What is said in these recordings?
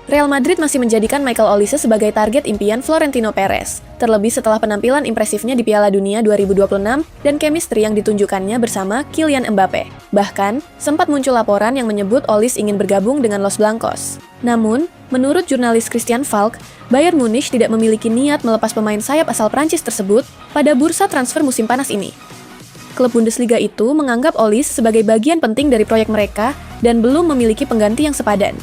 Real Madrid masih menjadikan Michael Olise sebagai target impian Florentino Perez, terlebih setelah penampilan impresifnya di Piala Dunia 2026 dan chemistry yang ditunjukkannya bersama Kylian Mbappe. Bahkan, sempat muncul laporan yang menyebut Olise ingin bergabung dengan Los Blancos. Namun, menurut jurnalis Christian Falk, Bayern Munich tidak memiliki niat melepas pemain sayap asal Prancis tersebut pada bursa transfer musim panas ini. Klub Bundesliga itu menganggap Olise sebagai bagian penting dari proyek mereka dan belum memiliki pengganti yang sepadan.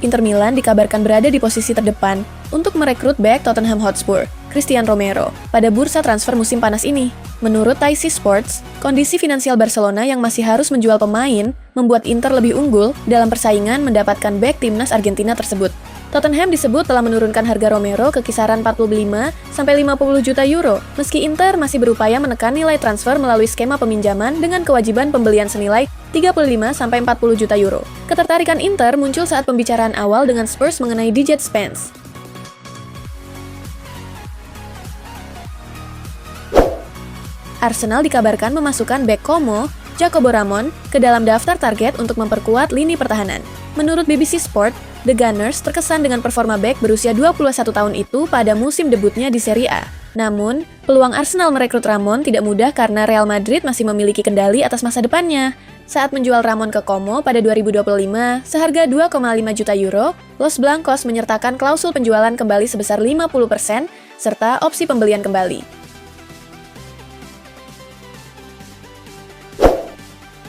Inter Milan dikabarkan berada di posisi terdepan untuk merekrut bek Tottenham Hotspur, Cristian Romero, pada bursa transfer musim panas ini. Menurut Taisi Sports, kondisi finansial Barcelona yang masih harus menjual pemain membuat Inter lebih unggul dalam persaingan mendapatkan bek timnas Argentina tersebut. Tottenham disebut telah menurunkan harga Romero ke kisaran 45-50 juta euro, meski Inter masih berupaya menekan nilai transfer melalui skema peminjaman dengan kewajiban pembelian senilai 35-40 juta euro. Ketertarikan Inter muncul saat pembicaraan awal dengan Spurs mengenai Djed Spence. Arsenal dikabarkan memasukkan bek Como, Jacobo Ramon, ke dalam daftar target untuk memperkuat lini pertahanan. Menurut BBC Sport, The Gunners terkesan dengan performa bek berusia 21 tahun itu pada musim debutnya di Serie A. Namun, peluang Arsenal merekrut Ramon tidak mudah karena Real Madrid masih memiliki kendali atas masa depannya. Saat menjual Ramon ke Como pada 2025 seharga 2,5 juta euro, Los Blancos menyertakan klausul penjualan kembali sebesar 50% serta opsi pembelian kembali.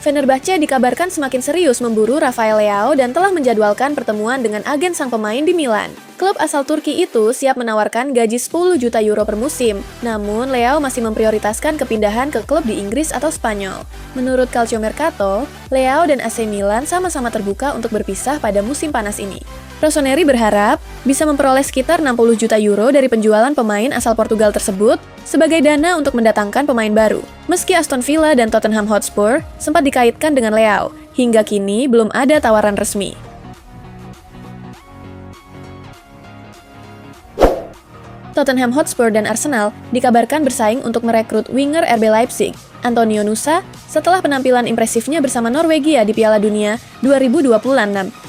Fenerbahce dikabarkan semakin serius memburu Rafael Leao dan telah menjadwalkan pertemuan dengan agen sang pemain di Milan. Klub asal Turki itu siap menawarkan gaji 10 juta euro per musim, namun Leao masih memprioritaskan kepindahan ke klub di Inggris atau Spanyol. Menurut Calciomercato, Leao dan AC Milan sama-sama terbuka untuk berpisah pada musim panas ini. Rossoneri berharap bisa memperoleh sekitar 60 juta euro dari penjualan pemain asal Portugal tersebut sebagai dana untuk mendatangkan pemain baru. Meski Aston Villa dan Tottenham Hotspur sempat dikaitkan dengan Leao, hingga kini belum ada tawaran resmi. Tottenham Hotspur dan Arsenal dikabarkan bersaing untuk merekrut winger RB Leipzig, Antonio Nusa, setelah penampilan impresifnya bersama Norwegia di Piala Dunia 2026.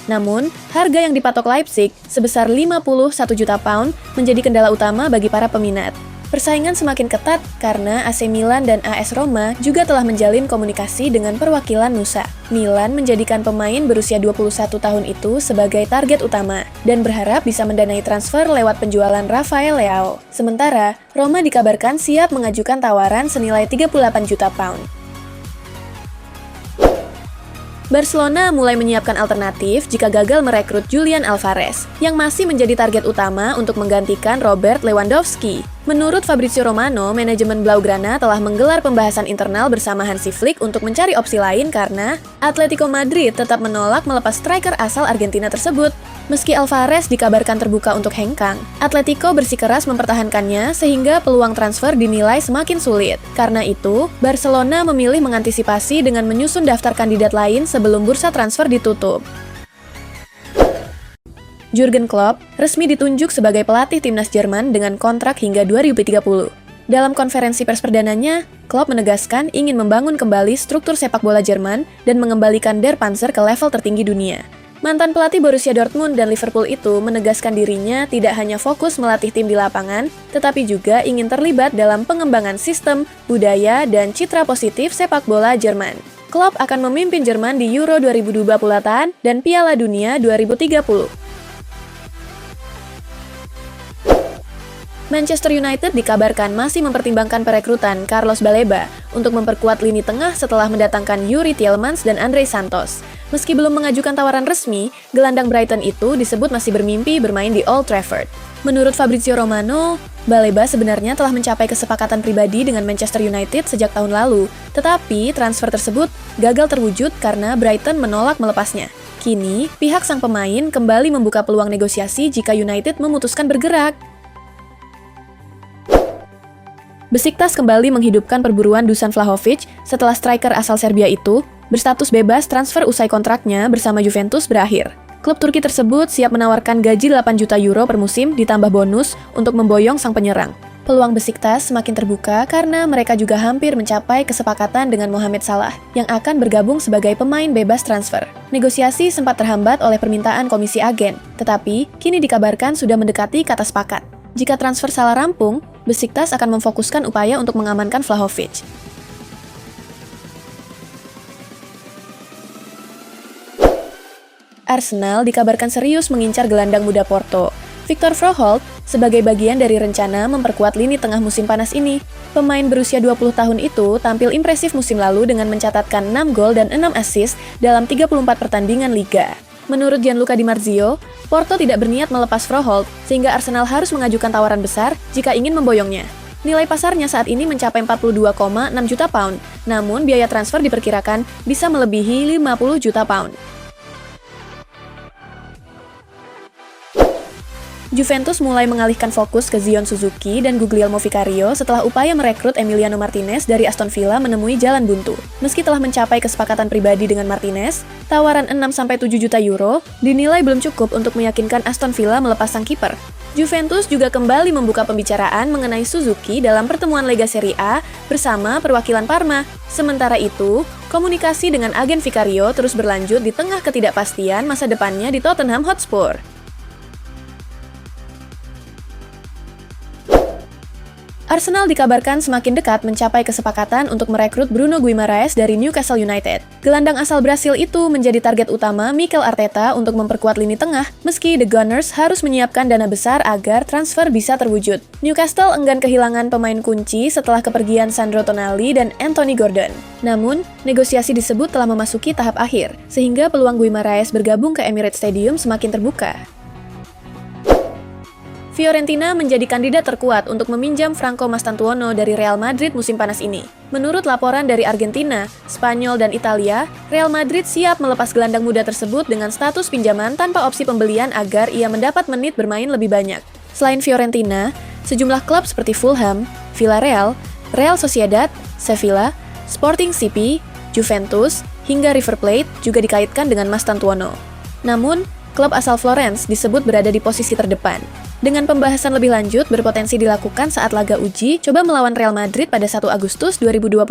Namun, harga yang dipatok Leipzig sebesar 51 juta pound menjadi kendala utama bagi para peminat. Persaingan semakin ketat karena AC Milan dan AS Roma juga telah menjalin komunikasi dengan perwakilan Nusa. Milan menjadikan pemain berusia 21 tahun itu sebagai target utama dan berharap bisa mendanai transfer lewat penjualan Rafael Leao. Sementara, Roma dikabarkan siap mengajukan tawaran senilai 38 juta pound. Barcelona mulai menyiapkan alternatif jika gagal merekrut Julian Alvarez, yang masih menjadi target utama untuk menggantikan Robert Lewandowski. Menurut Fabrizio Romano, manajemen Blaugrana telah menggelar pembahasan internal bersama Hansi Flick untuk mencari opsi lain karena Atletico Madrid tetap menolak melepas striker asal Argentina tersebut. Meski Alvarez dikabarkan terbuka untuk hengkang, Atletico bersikeras mempertahankannya sehingga peluang transfer dinilai semakin sulit. Karena itu, Barcelona memilih mengantisipasi dengan menyusun daftar kandidat lain sebelum bursa transfer ditutup. Jurgen Klopp resmi ditunjuk sebagai pelatih timnas Jerman dengan kontrak hingga 2030. Dalam konferensi pers perdananya, Klopp menegaskan ingin membangun kembali struktur sepak bola Jerman dan mengembalikan Der Panzer ke level tertinggi dunia. Mantan pelatih Borussia Dortmund dan Liverpool itu menegaskan dirinya tidak hanya fokus melatih tim di lapangan, tetapi juga ingin terlibat dalam pengembangan sistem, budaya, dan citra positif sepak bola Jerman. Klopp akan memimpin Jerman di Euro 2028 dan Piala Dunia 2030. Manchester United dikabarkan masih mempertimbangkan perekrutan Carlos Baleba untuk memperkuat lini tengah setelah mendatangkan Yuri Tielemans dan Andrei Santos. Meski belum mengajukan tawaran resmi, gelandang Brighton itu disebut masih bermimpi bermain di Old Trafford. Menurut Fabrizio Romano, Baleba sebenarnya telah mencapai kesepakatan pribadi dengan Manchester United sejak tahun lalu, tetapi transfer tersebut gagal terwujud karena Brighton menolak melepasnya. Kini, pihak sang pemain kembali membuka peluang negosiasi jika United memutuskan bergerak. Besiktas kembali menghidupkan perburuan Dusan Vlahovic setelah striker asal Serbia itu berstatus bebas transfer usai kontraknya bersama Juventus berakhir. Klub Turki tersebut siap menawarkan gaji 8 juta euro per musim ditambah bonus untuk memboyong sang penyerang. Peluang Besiktas semakin terbuka karena mereka juga hampir mencapai kesepakatan dengan Mohamed Salah yang akan bergabung sebagai pemain bebas transfer. Negosiasi sempat terhambat oleh permintaan komisi agen, tetapi kini dikabarkan sudah mendekati kata sepakat. Jika transfer Salah rampung, Besiktas akan memfokuskan upaya untuk mengamankan Vlahovic. Arsenal dikabarkan serius mengincar gelandang muda Porto, Victor Froholt, sebagai bagian dari rencana memperkuat lini tengah musim panas ini. Pemain berusia 20 tahun itu tampil impresif musim lalu dengan mencatatkan 6 gol dan 6 assist dalam 34 pertandingan Liga. Menurut Gianluca Di Marzio, Porto tidak berniat melepas Froholt, sehingga Arsenal harus mengajukan tawaran besar jika ingin memboyongnya. Nilai pasarnya saat ini mencapai 42,6 juta pound, namun biaya transfer diperkirakan bisa melebihi 50 juta pound. Juventus mulai mengalihkan fokus ke Zion Suzuki dan Guglielmo Vicario setelah upaya merekrut Emiliano Martinez dari Aston Villa menemui jalan buntu. Meski telah mencapai kesepakatan pribadi dengan Martinez, tawaran 6-7 juta euro dinilai belum cukup untuk meyakinkan Aston Villa melepas sang kiper. Juventus juga kembali membuka pembicaraan mengenai Suzuki dalam pertemuan Lega Serie A bersama perwakilan Parma. Sementara itu, komunikasi dengan agen Vicario terus berlanjut di tengah ketidakpastian masa depannya di Tottenham Hotspur. Arsenal dikabarkan semakin dekat mencapai kesepakatan untuk merekrut Bruno Guimaraes dari Newcastle United. Gelandang asal Brasil itu menjadi target utama Mikel Arteta untuk memperkuat lini tengah, meski The Gunners harus menyiapkan dana besar agar transfer bisa terwujud. Newcastle enggan kehilangan pemain kunci setelah kepergian Sandro Tonali dan Anthony Gordon. Namun, negosiasi disebut telah memasuki tahap akhir, sehingga peluang Guimaraes bergabung ke Emirates Stadium semakin terbuka. Fiorentina menjadi kandidat terkuat untuk meminjam Franco Mastantuono dari Real Madrid musim panas ini. Menurut laporan dari Argentina, Spanyol, dan Italia, Real Madrid siap melepas gelandang muda tersebut dengan status pinjaman tanpa opsi pembelian agar ia mendapat menit bermain lebih banyak. Selain Fiorentina, sejumlah klub seperti Fulham, Villarreal, Real Sociedad, Sevilla, Sporting CP, Juventus, hingga River Plate juga dikaitkan dengan Mastantuono. Namun, klub asal Florence disebut berada di posisi terdepan. Dengan pembahasan lebih lanjut berpotensi dilakukan saat laga uji coba melawan Real Madrid pada 1 Agustus 2026.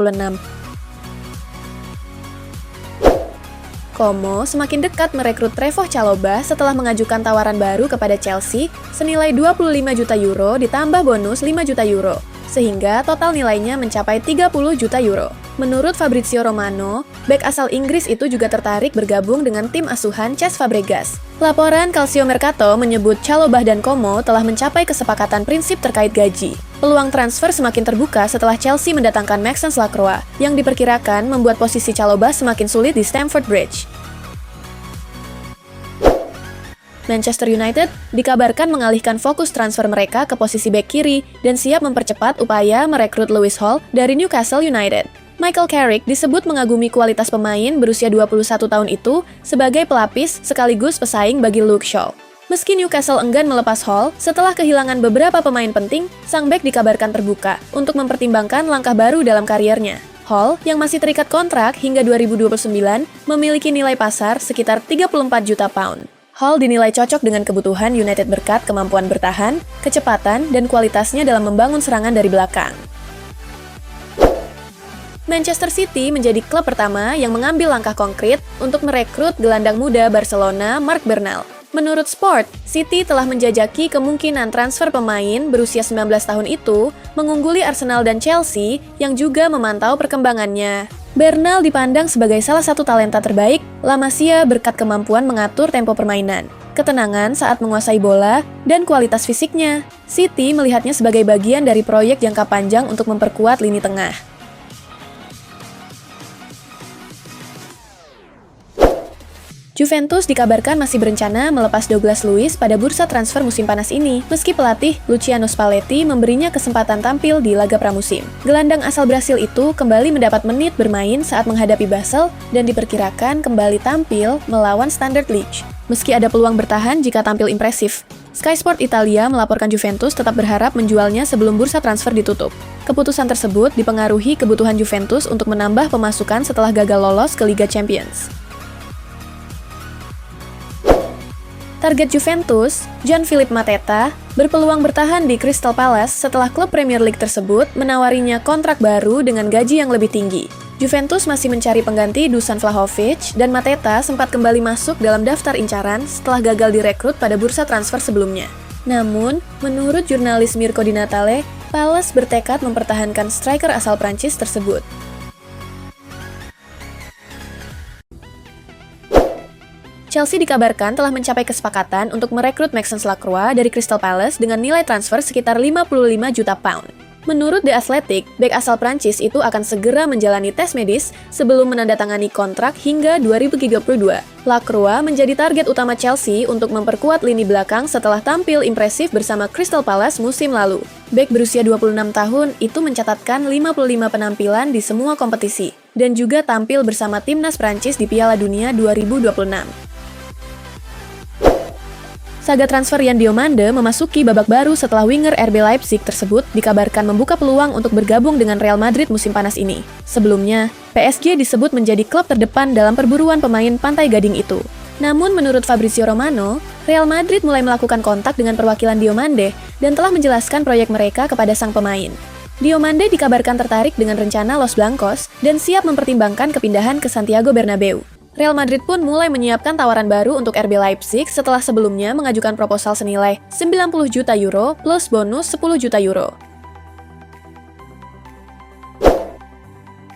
Como semakin dekat merekrut Trevoh Chalobah setelah mengajukan tawaran baru kepada Chelsea senilai 25 juta euro ditambah bonus 5 juta euro, sehingga total nilainya mencapai 30 juta euro. Menurut Fabrizio Romano, bek asal Inggris itu juga tertarik bergabung dengan tim asuhan Cesc Fabregas. Laporan Calcio Mercato menyebut Chalobah dan Como telah mencapai kesepakatan prinsip terkait gaji. Peluang transfer semakin terbuka setelah Chelsea mendatangkan Maxence Lacroix, yang diperkirakan membuat posisi Chalobah semakin sulit di Stamford Bridge. Manchester United dikabarkan mengalihkan fokus transfer mereka ke posisi bek kiri dan siap mempercepat upaya merekrut Lewis Hall dari Newcastle United. Michael Carrick disebut mengagumi kualitas pemain berusia 21 tahun itu sebagai pelapis sekaligus pesaing bagi Luke Shaw. Meski Newcastle enggan melepas Hall, setelah kehilangan beberapa pemain penting, sang bek dikabarkan terbuka untuk mempertimbangkan langkah baru dalam kariernya. Hall, yang masih terikat kontrak hingga 2029, memiliki nilai pasar sekitar 34 juta pound. Hall dinilai cocok dengan kebutuhan United berkat kemampuan bertahan, kecepatan, dan kualitasnya dalam membangun serangan dari belakang. Manchester City menjadi klub pertama yang mengambil langkah konkret untuk merekrut gelandang muda Barcelona Marc Bernal. Menurut Sport, City telah menjajaki kemungkinan transfer pemain berusia 19 tahun itu mengungguli Arsenal dan Chelsea yang juga memantau perkembangannya. Bernal dipandang sebagai salah satu talenta terbaik La Masia berkat kemampuan mengatur tempo permainan, ketenangan saat menguasai bola, dan kualitas fisiknya. City melihatnya sebagai bagian dari proyek jangka panjang untuk memperkuat lini tengah. Juventus dikabarkan masih berencana melepas Douglas Luiz pada bursa transfer musim panas ini, meski pelatih Luciano Spalletti memberinya kesempatan tampil di laga pramusim. Gelandang asal Brasil itu kembali mendapat menit bermain saat menghadapi Basel dan diperkirakan kembali tampil melawan Standard Liège. Meski ada peluang bertahan jika tampil impresif, Sky Sport Italia melaporkan Juventus tetap berharap menjualnya sebelum bursa transfer ditutup. Keputusan tersebut dipengaruhi kebutuhan Juventus untuk menambah pemasukan setelah gagal lolos ke Liga Champions. Target Juventus, Gianfilippo Mateta, berpeluang bertahan di Crystal Palace setelah klub Premier League tersebut menawarinya kontrak baru dengan gaji yang lebih tinggi. Juventus masih mencari pengganti Dusan Vlahovic, dan Mateta sempat kembali masuk dalam daftar incaran setelah gagal direkrut pada bursa transfer sebelumnya. Namun, menurut jurnalis Mirko Di Natale, Palace bertekad mempertahankan striker asal Prancis tersebut. Chelsea dikabarkan telah mencapai kesepakatan untuk merekrut Maxence Lacroix dari Crystal Palace dengan nilai transfer sekitar 55 juta pound. Menurut The Athletic, bek asal Prancis itu akan segera menjalani tes medis sebelum menandatangani kontrak hingga 2032. Lacroix menjadi target utama Chelsea untuk memperkuat lini belakang setelah tampil impresif bersama Crystal Palace musim lalu. Bek berusia 26 tahun itu mencatatkan 55 penampilan di semua kompetisi, dan juga tampil bersama timnas Prancis di Piala Dunia 2026. Saga transfer Yan Diomande memasuki babak baru setelah winger RB Leipzig tersebut dikabarkan membuka peluang untuk bergabung dengan Real Madrid musim panas ini. Sebelumnya, PSG disebut menjadi klub terdepan dalam perburuan pemain Pantai Gading itu. Namun menurut Fabrizio Romano, Real Madrid mulai melakukan kontak dengan perwakilan Diomande dan telah menjelaskan proyek mereka kepada sang pemain. Diomande dikabarkan tertarik dengan rencana Los Blancos dan siap mempertimbangkan kepindahan ke Santiago Bernabeu. Real Madrid pun mulai menyiapkan tawaran baru untuk RB Leipzig setelah sebelumnya mengajukan proposal senilai 90 juta euro plus bonus 10 juta euro.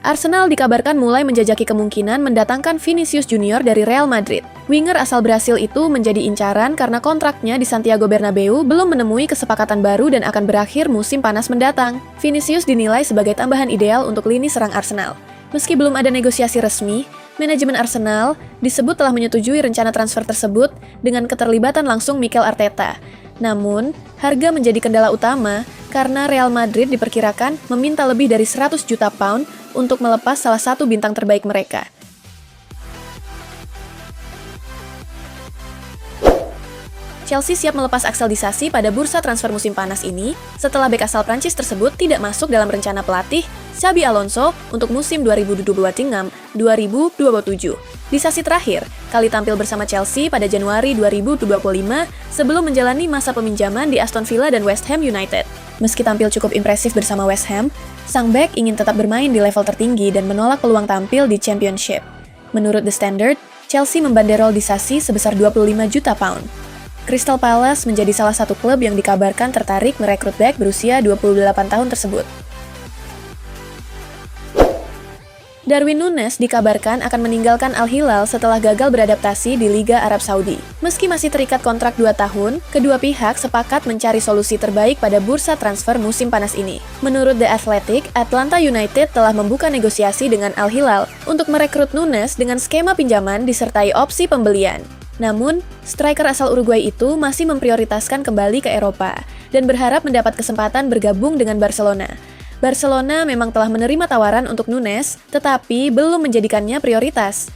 Arsenal dikabarkan mulai menjajaki kemungkinan mendatangkan Vinicius Junior dari Real Madrid. Winger asal Brasil itu menjadi incaran karena kontraknya di Santiago Bernabeu belum menemui kesepakatan baru dan akan berakhir musim panas mendatang. Vinicius dinilai sebagai tambahan ideal untuk lini serang Arsenal. Meski belum ada negosiasi resmi, manajemen Arsenal disebut telah menyetujui rencana transfer tersebut dengan keterlibatan langsung Mikel Arteta. Namun, harga menjadi kendala utama karena Real Madrid diperkirakan meminta lebih dari 100 juta pound untuk melepas salah satu bintang terbaik mereka. Chelsea siap melepas Axel Disasi pada bursa transfer musim panas ini setelah bek asal Prancis tersebut tidak masuk dalam rencana pelatih Xabi Alonso untuk musim 2026-2027. Disasi terakhir kali tampil bersama Chelsea pada Januari 2025 sebelum menjalani masa peminjaman di Aston Villa dan West Ham United. Meski tampil cukup impresif bersama West Ham, sang bek ingin tetap bermain di level tertinggi dan menolak peluang tampil di Championship. Menurut The Standard, Chelsea membanderol Disasi sebesar 25 juta pound. Crystal Palace menjadi salah satu klub yang dikabarkan tertarik merekrut bek berusia 28 tahun tersebut. Darwin Núñez dikabarkan akan meninggalkan Al Hilal setelah gagal beradaptasi di Liga Arab Saudi. Meski masih terikat kontrak 2 tahun, kedua pihak sepakat mencari solusi terbaik pada bursa transfer musim panas ini. Menurut The Athletic, Atlanta United telah membuka negosiasi dengan Al Hilal untuk merekrut Núñez dengan skema pinjaman disertai opsi pembelian. Namun, striker asal Uruguay itu masih memprioritaskan kembali ke Eropa dan berharap mendapat kesempatan bergabung dengan Barcelona. Barcelona memang telah menerima tawaran untuk Núñez, tetapi belum menjadikannya prioritas.